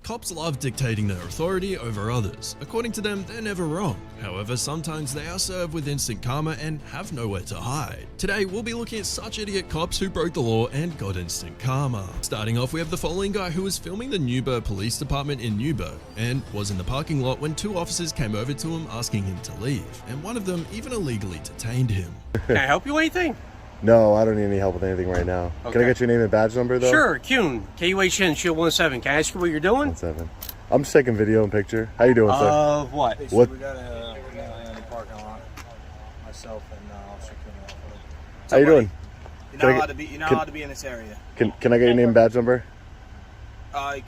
Cops love dictating their authority over others. According to them, they're never wrong. However, sometimes they are served with instant karma and have nowhere to hide. Today, we'll be looking at such idiot cops who broke the law and got instant karma. Starting off, we have the following guy who was filming the Newburgh Police Department in Newburgh and was in the parking lot when two officers came over to him asking him to leave, and one of them even illegally detained him. Can I help you with anything? No, I don't need any help with anything right now. Okay. Can I get your name and badge number, though? Sure, Kuhn, KUHN, Shield 17. Can I ask you what you're doing? 17. I'm just taking video and picture. How you doing, sir? Of what? What? We got a in the parking lot. Myself and Officer Kuhn. How you doing? You're not allowed to be in this area. Can I get your name and badge number? You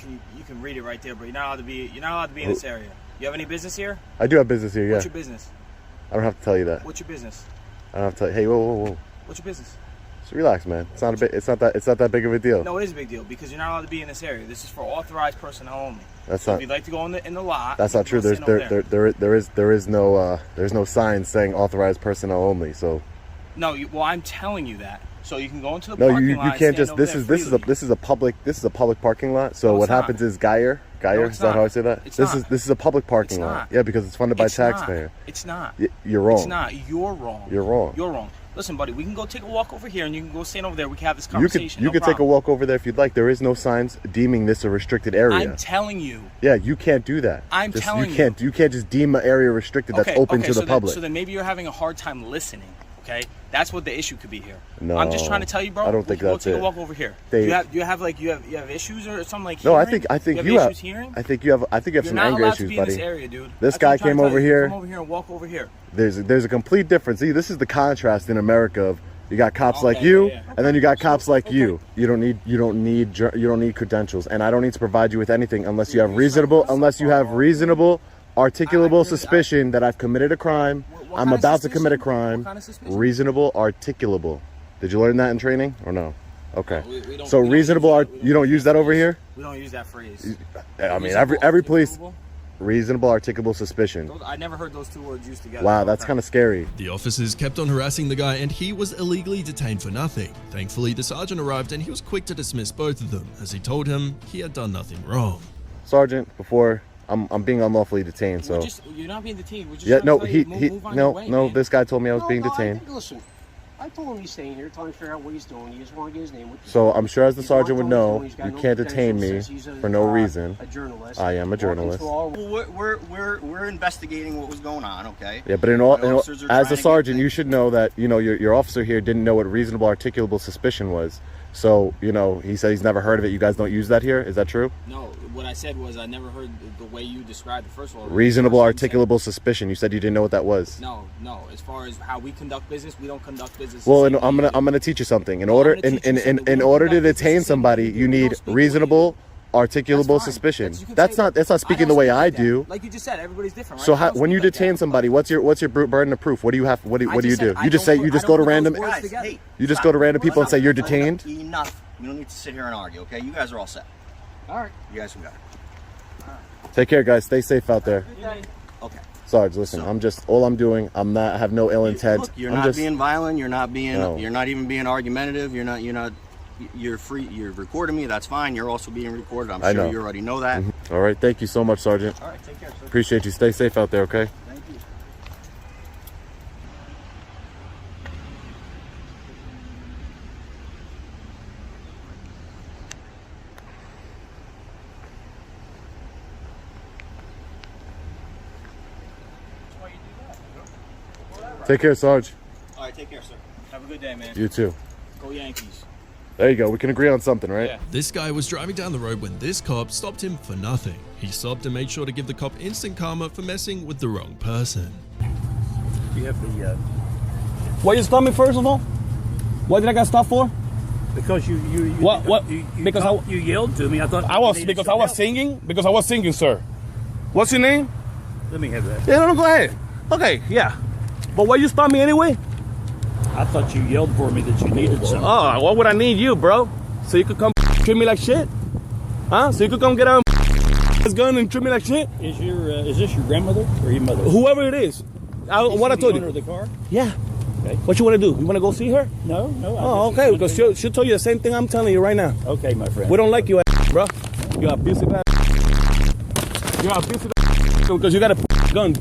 can read it right there, but you're not allowed to be in this area. You have any business here? I do have business here. Yeah. What's your business? I don't have to tell you that. What's your business? I don't have to tell you. Hey, whoa. What's your business? Just relax, man. It's not that big of a deal. No, it is a big deal because you're not allowed to be in this area. This is for authorized personnel only. That's so not. if you'd like to go in the lot. That's not true. There's no sign saying authorized personnel only. So. No, well, I'm telling you that. So you can go into the no, parking you lot. can't just. This is a public parking lot. So what happens is Geyer. Is that how I say that? This is a public parking lot. Yeah, because it's funded by taxpayer. It's not. You're wrong. It's not. You're wrong. You're wrong. You're wrong. Listen, buddy, we can go take a walk over here, and you can go stand over there. We can have this conversation. You could take a walk over there if you'd like. There is no signs deeming this a restricted area. I'm telling you. Yeah, you can't do that. You can't just deem an area restricted that's open to the public. So then maybe you're having a hard time listening. Okay, that's what the issue could be here. No, I'm just trying to tell you, bro. I don't think that's it. Go take a walk over here. Do you have issues or something like? No, hearing? I think you have issues hearing. I think you have some anger issues, buddy. You're not allowed to be in this area, dude. This guy came over here. Come over here and walk over here. There's a complete difference. See, this is the contrast in America of you got cops like you, and then you got cops like you. You don't need credentials, and I don't need to provide you with anything unless you have reasonable, articulable suspicion that I've committed a crime. I'm about to commit a crime. Reasonable, articulable. Did you learn that in training or no? Okay. So reasonable, you don't use that over here? We don't use that phrase. I mean, every police. Reasonable, articulable suspicion. I never heard those two words used together. Wow, that's kind of scary. The officers kept on harassing the guy and he was illegally detained for nothing. Thankfully, the sergeant arrived and he was quick to dismiss both of them as he told him he had done nothing wrong. Sergeant, before I'm being unlawfully detained, so. You're not being detained. We're just this guy told me I was being detained. Listen, I told him he's staying here, trying to figure out what he's doing. He just want to get his name. So I'm sure as the sergeant would know, you can't detain me for no reason. A journalist. I am a journalist. Well, we're investigating what was going on, okay? Yeah, but as a sergeant, you should know that your officer here didn't know what reasonable, articulable suspicion was. So he said he's never heard of it. You guys don't use that here. Is that true? No. What I said was I never heard the way you described it. First of all, reasonable, articulable suspicion. You said you didn't know what that was. No. As far as how we conduct business, we don't conduct business. Well, I'm gonna teach you something. In order to detain somebody, you need reasonable, articulable suspicion. That's not speaking the way I do. Like you just said, everybody's different. Right? So when you detain somebody, what's your burden of proof? What do you have? What do you do? You just go to random people and say you're detained. Enough. We don't need to sit here and argue, okay? You guys are all set. All right. You guys can go. Take care, guys. Stay safe out there. Okay. Sarge, listen. I have no ill intent. Look, you're not being violent. You're not even being argumentative. You're free. You're recording me. That's fine. You're also being recorded. I'm sure you already know that. Mm-hmm. All right. Thank you so much, Sergeant. All right. Take care, sir. Appreciate you. Stay safe out there, okay? Thank you. Take care, Sarge. All right. Take care, sir. Have a good day, man. You too. Go Yankees. There you go. We can agree on something, right? Yeah. This guy was driving down the road when this cop stopped him for nothing. He stopped and made sure to give the cop instant karma for messing with the wrong person. You have the... Why you stop me first of all? What did I get stopped for? Because you yelled to me. I thought I was singing, sir. What's your name? Let me have that. Yeah, no, go ahead. Okay, yeah. But why you stop me anyway? I thought you yelled for me that you needed something. Oh, why would I need you, bro? So you could come treat me like shit? Huh? So you could come get out this gun and treat me like shit? Is this your grandmother or your mother? Whoever it is. What I told you. Owner of the car? Yeah. Okay. What you want to do? You want to go see her? No. Oh, okay. Because she'll tell you the same thing I'm telling you right now. Okay, my friend. We don't like you, bro. You're abusive. You're a piece of because you got a gun.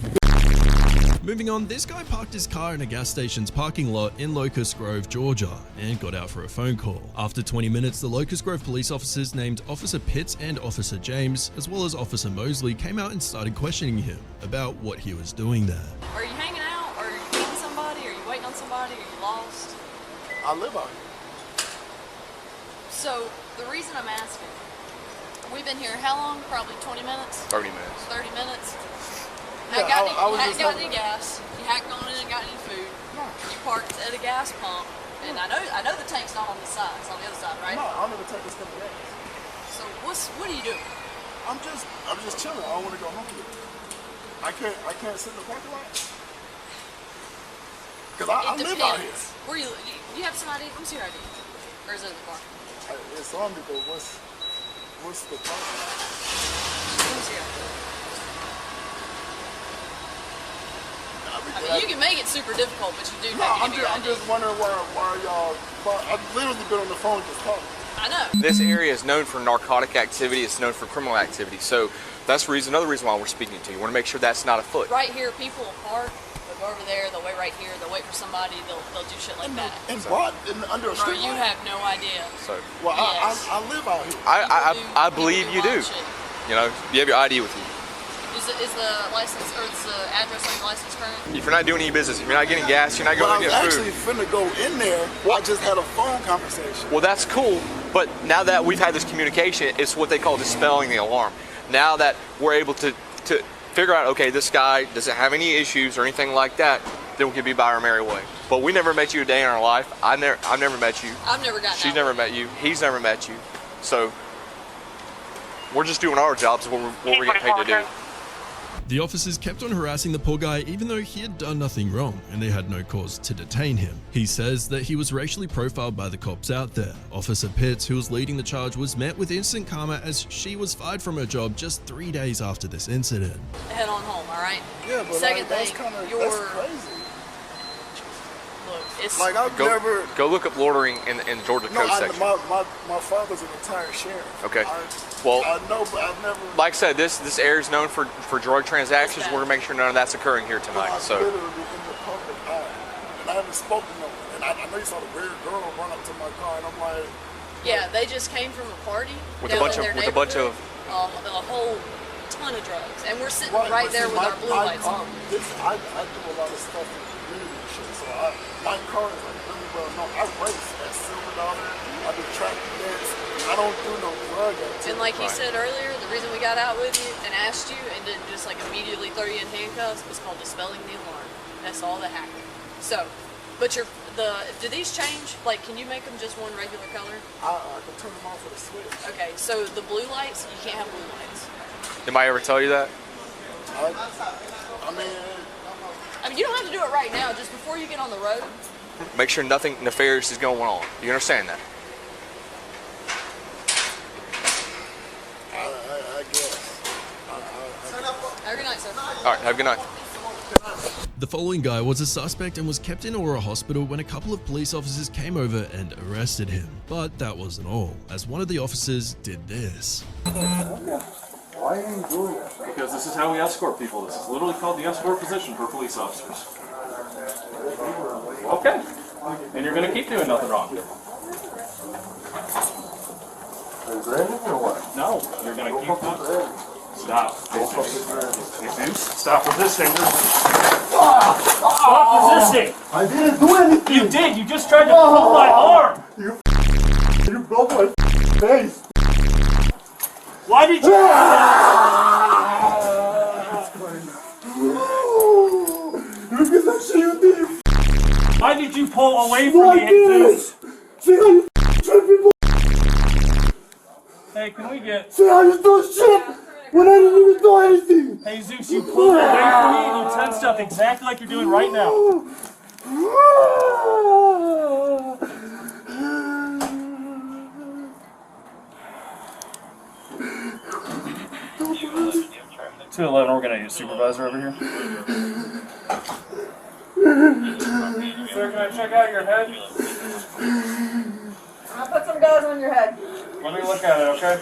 Moving on, this guy parked his car in a gas station's parking lot in Locust Grove, Georgia, and got out for a phone call. After 20 minutes, the Locust Grove police officers named Officer Pitts and Officer James, as well as Officer Mosley, came out and started questioning him about what he was doing there. Are you hanging out? Are you meeting somebody? Are you waiting on somebody? Are you lost? I live out here. So, the reason I'm asking, we've been here how long? Probably 20 minutes? 30 minutes. 30 minutes? Yeah, you I was hadn't just got any gas, you hadn't gone in and got any food, you parked at a gas pump, and I know the tank's not on this side, it's on the other side, right? No, I don't even take this stuff gas. So what are you doing? I'm just chilling. I don't want to go home yet. I can't sit in the parking lot. Cause I live out here. Where you have some ID? Let me see your ID. Or is it in the car? It's on me, but what's the parking lot? Let me see your ID. I mean, you can make it super difficult, but you do have to give I'm just wondering why y'all. I've literally been on the phone just talking. I know. This area is known for narcotic activity. It's known for criminal activity. So that's another reason why we're speaking to you. We want to make sure that's not afoot. Right here, people will park. They'll go over there. They'll wait right here. They'll wait for somebody. They'll do shit like that. And brought under a Bro, street you light? have no idea. So Well, yes. I live out here. I believe you do. Shit. You know, you have your ID with you. Is the license or is the address on your license current? If you're not doing any business, if you're not getting gas, you're not But I going to was get actually food. finna go in there. I just had a phone conversation. Well, that's cool. But now that we've had this communication, it's what they call dispelling the alarm. Now that we're able to figure out, okay, this guy doesn't have any issues or anything like that, then we can be by our merry way. But we never met you a day in our life. I've never met you. I've never gotten She's out. never met you. He's never met you. So we're just doing our jobs, what we're getting paid to do. The officers kept on harassing the poor guy even though he had done nothing wrong and they had no cause to detain him. He says that he was racially profiled by the cops out there. Officer Pitts, who was leading the charge, was met with instant karma as she was fired from her job just 3 days after this incident. Head on home, all right? Yeah, but Second like, that's thing, kind of you're crazy. look. It's Like I've never. Go look up loitering in the Georgia No, code section. my father's a retired sheriff. Okay. Well, I know, but I've never. Like I said, this area is known for drug transactions. We're gonna make sure none of that's occurring here tonight. I'm So literally in the public eye, and I haven't spoken to no one. And I know you saw the weird girl run up to my car, and I'm like. yeah, they just came from a party with down a bunch in of their neighborhood, a whole ton of drugs, and we're sitting right but there see, with our blue lights on. I do a lot of stuff in the community and shit, so my car is like really well known. I race at Silver Dollar. I do track events. I don't do no drug activity. And like he said earlier, the reason we got out with you and asked you and didn't just like immediately throw you in handcuffs was called dispelling the alarm. That's all that happened. So, but do these change? Like, can you make them just one regular color? I can turn them off with a switch. Okay, so the blue lights, you can't have blue lights. anybody ever tell you that? I mean, you don't have to do it right now, just before you get on the road. Make sure nothing nefarious is going on. You understand that? I guess. Have a good night, sir. All right, have a good night. The following guy was a suspect and was kept in Aurora Hospital when a couple of police officers came over and arrested him. But that wasn't all, as one of the officers did this. Why are you doing that? Because this is how we escort people. This is literally called the escort position for police officers. Okay. And you're going to keep doing nothing wrong. No, you're going to keep doing. Stop. Stop resisting. Stop resisting. I didn't do anything. You did. You just tried to pull my arm. You broke my face. Why did you? Look at that shit you did. Why did you pull away from me? Jesus? See how you treat people? Hey, can we get? See how you do shit when I didn't even do anything? Hey, Zeus, you pulled away from me and you tensed up exactly like you're doing right now. Two 11, we're gonna need a supervisor over here. Sir, can I check out your head? I'll put some gauze on your head. Let me look at it, okay?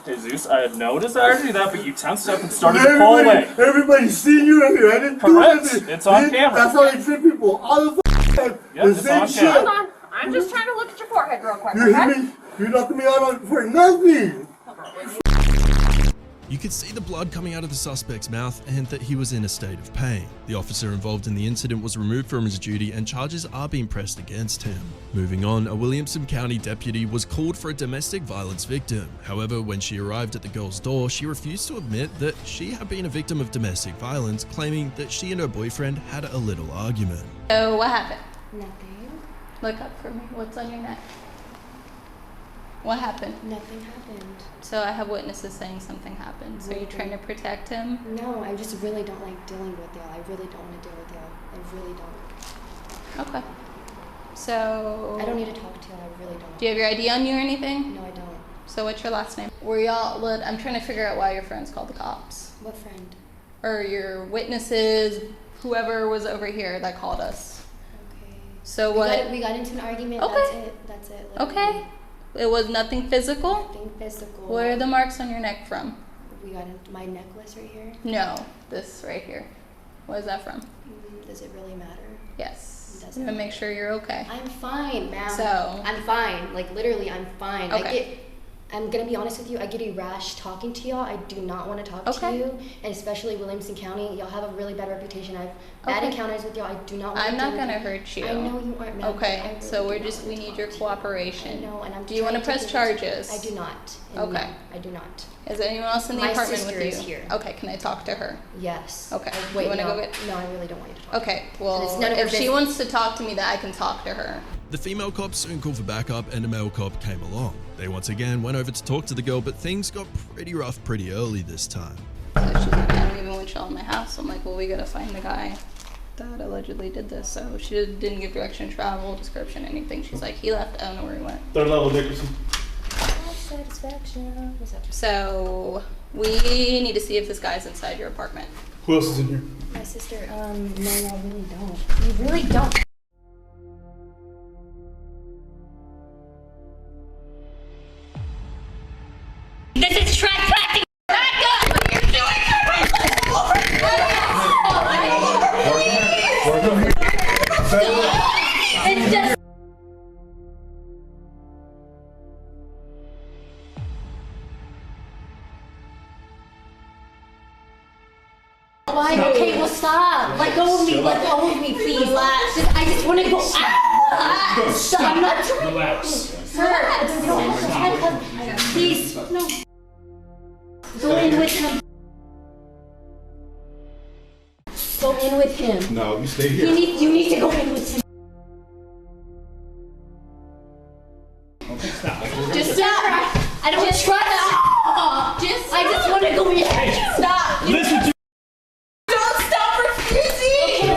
Jesus, I had no desire to do that, but you tensed up and started to pull away. Everybody's seen you right here. I didn't do Correct. anything. It's on camera. That's how they treat people all the time. Yep, The it's same on shit. camera. Hold on. I'm just trying to look at your forehead real quick, You hit okay? me. You knocked me out for nothing. You could see the blood coming out of the suspect's mouth and that he was in a state of pain. The officer involved in the incident was removed from his duty and charges are being pressed against him. Moving on, a Williamson County deputy was called for a domestic violence victim. However, when she arrived at the girl's door, she refused to admit that she had been a victim of domestic violence, claiming that she and her boyfriend had a little argument. So what happened? Nothing. Look up for me. What's on your neck? What happened? Nothing happened. So I have witnesses saying something happened. So are you trying to protect him? No, I just really don't like dealing with y'all. I really don't want to deal with y'all. I really don't. Okay. So I don't need to talk to y'all. I really don't. Do you have your ID on you or anything? No, I don't. So what's your last name? Were y'all? I'm trying to figure out why your friends called the cops. What friend? Or your witnesses, whoever was over here that called us. Okay. So We got into an argument. Okay. That's it. Okay. It was nothing physical? Nothing physical. Where are the marks on your neck from? We got into my necklace right here. No, this right here. What is that from? Does it really matter? Yes. It I'm doesn't. gonna make sure you're okay. I'm fine, ma'am. So I'm fine. Like literally, I'm fine. Okay. I'm gonna be honest with you. I get a rash talking to y'all. I do not want to talk to you, and especially Williamson County. Y'all have a really bad reputation. I've bad encounters with y'all. I do not want to. I'm not gonna hurt you. I know you aren't, ma'am. Okay, so we need your cooperation. No, and I'm. Do you want to press charges? I do not. Okay. No, I do not. Is there anyone else in the My apartment with sister you? is here. Okay, can I talk to her? Yes. Okay. Wait, you want to no, go get? No, I really don't want you to talk. Okay. Well, It's none of your if she business. wants to talk to me, that I can talk to her. The female cop soon called for backup and a male cop came along. They once again went over to talk to the girl, but things got pretty rough pretty early this time. So she's like, I don't even want y'all in my house. I'm like, well, we gotta find the guy that allegedly did this. So she didn't give direction, travel, description, anything. She's like, he left. I don't know where he went. Third level Dickerson. Satisfaction. What's up? So we need to see if this guy's inside your apartment. Who else is in here? My sister. No, I really don't. You really don't. This is trespassing. Back up! What you're doing? It's just. Why? Okay, well stop. Let go of me. Let go of me, please. I just want to go. Stop. I'm not. Relax. Sir, you don't have to handcuff. Please, no. Go in with him. Go in with him. No, you stay here. You need to go in with him. Just stop. I don't trust you. I just want to go in. Stop. Listen to Don't stop refusing.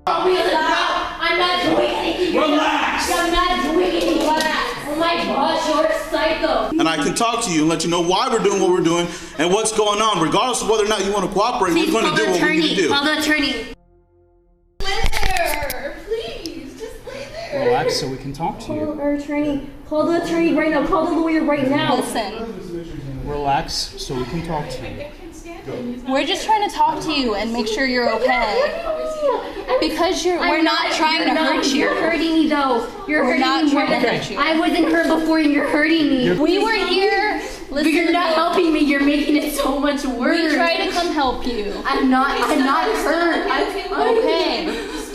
Okay, stop. I'm not doing anything. Relax. I'm not doing anything. Oh my gosh, you're a psycho. And I can talk to you and let you know why we're doing what we're doing and what's going on. Regardless of whether or not you want to cooperate, we're going to do what we need to do. Call the attorney. Lay there. Please, just lay there. Relax so we can talk to you. Call our attorney. Call the attorney right now. Call the lawyer right now. Listen, Relax so we can talk to you. we're just trying to talk to you and make sure you're okay. Because we're not trying to hurt you. You're hurting me though. You're We're hurting not me more trying to than hurt you. I wasn't hurt before and you're hurting me. We were here. But Listen you're to not me. helping me. You're making it so much worse. We try to come help you. I'm not hurt. Okay.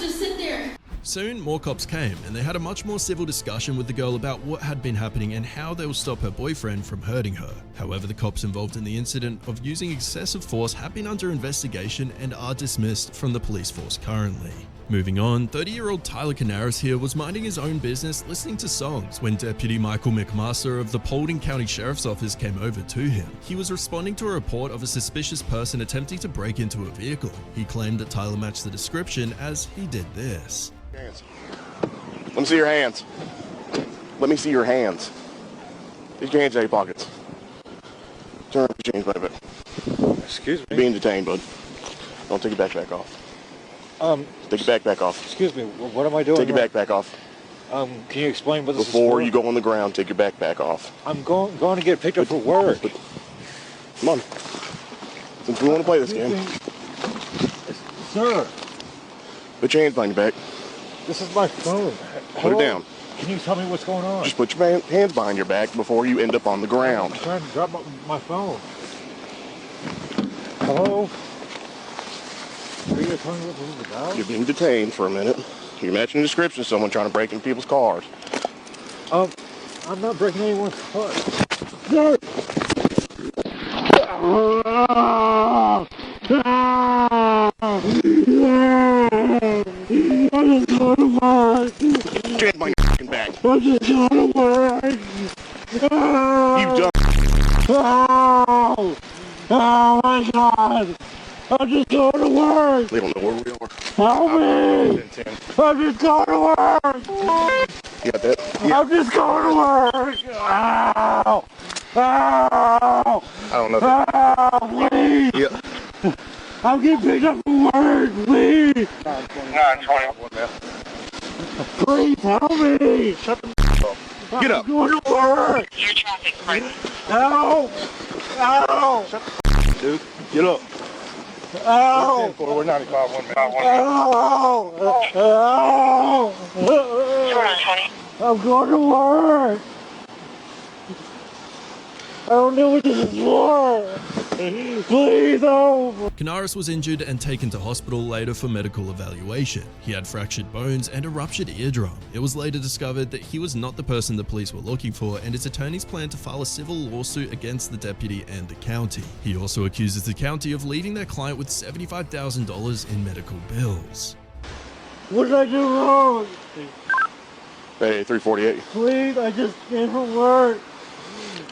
Just sit there. Soon, more cops came, and they had a much more civil discussion with the girl about what had been happening and how they will stop her boyfriend from hurting her. However, the cops involved in the incident of using excessive force have been under investigation and are dismissed from the police force currently. Moving on, 30-year-old Tyler Canaris here was minding his own business listening to songs when Deputy Michael McMaster of the Paulding County Sheriff's Office came over to him. He was responding to a report of a suspicious person attempting to break into a vehicle. He claimed that Tyler matched the description as he did this. Hands. Let me see your hands. Let me see your hands. Take your hands out of your pockets. Turn up your chains quite a bit. Excuse me. You're being detained, bud. Don't take your backpack off. Take your backpack off. Excuse me. What am I doing? Take your backpack off. Can you explain what this is Before for? you go on the ground, take your backpack off. I'm going to get picked up for work. Come on. Since we want to play this game. Sir. Put your hands behind your back. This is my phone. Put it down. Can you tell me what's going on? Just put your hands behind your back before you end up on the ground. I'm trying to drop my phone. Hello? Are you going to tell me what this is about? You're being detained for a minute. You're matching the description of someone trying to break into people's cars. I'm not breaking anyone's car. No! I just go to work. Get my fucking back. I just go to work. You dumb. Oh my God. I just go to work. They don't know where we are. Help me. I just go to work. You got that? Yeah. I'm just going to work. Ow. Ow. I don't know. Ow, please. Yeah. I'm getting picked up from work, please. 921. Please help me. Shut the up. Get up. I'm going to work. Your traffic, pardon. Ow. Ow. Shut the dude. Get up. Ow. We're 95, 1 minute. Ow. Ow. I'm going to work. I don't know what this is for. Please help. Canaris was injured and taken to hospital later for medical evaluation. He had fractured bones and a ruptured eardrum. It was later discovered that he was not the person the police were looking for, and his attorneys planned to file a civil lawsuit against the deputy and the county. He also accuses the county of leaving their client with $75,000 in medical bills. What did I do wrong? Hey, 348. Please, I just came from work.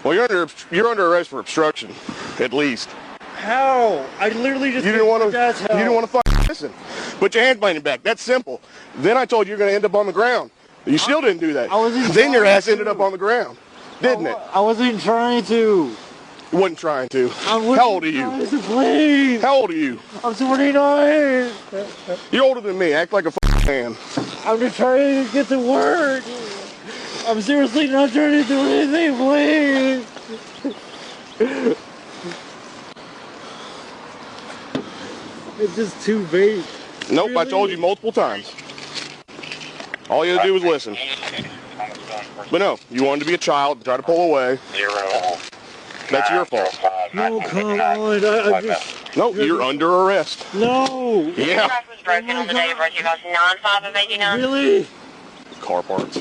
Well, you're under arrest for obstruction, at least. How? I literally just You didn't want to. Dad's help. You didn't want to listen. Put your hands behind your back. That's simple. Then I told you you're going to end up on the ground. You still didn't do that. Then your ass ended up on the ground, didn't it? I wasn't trying to. You wasn't trying to. How old are you? Please. How old are you? I'm 29. You're older than me. Act like a man. I'm just trying to get to work. I'm seriously not trying to do anything, please. It's just too vague. Nope, Really? I told you multiple times. All you had to do was listen. But no, you wanted to be a child and try to pull away. That's your fault. No, come on. I just... No, you're under arrest. No. Yeah. Was broken on the day of birth. You got non-stop of 89. Really? Car parts.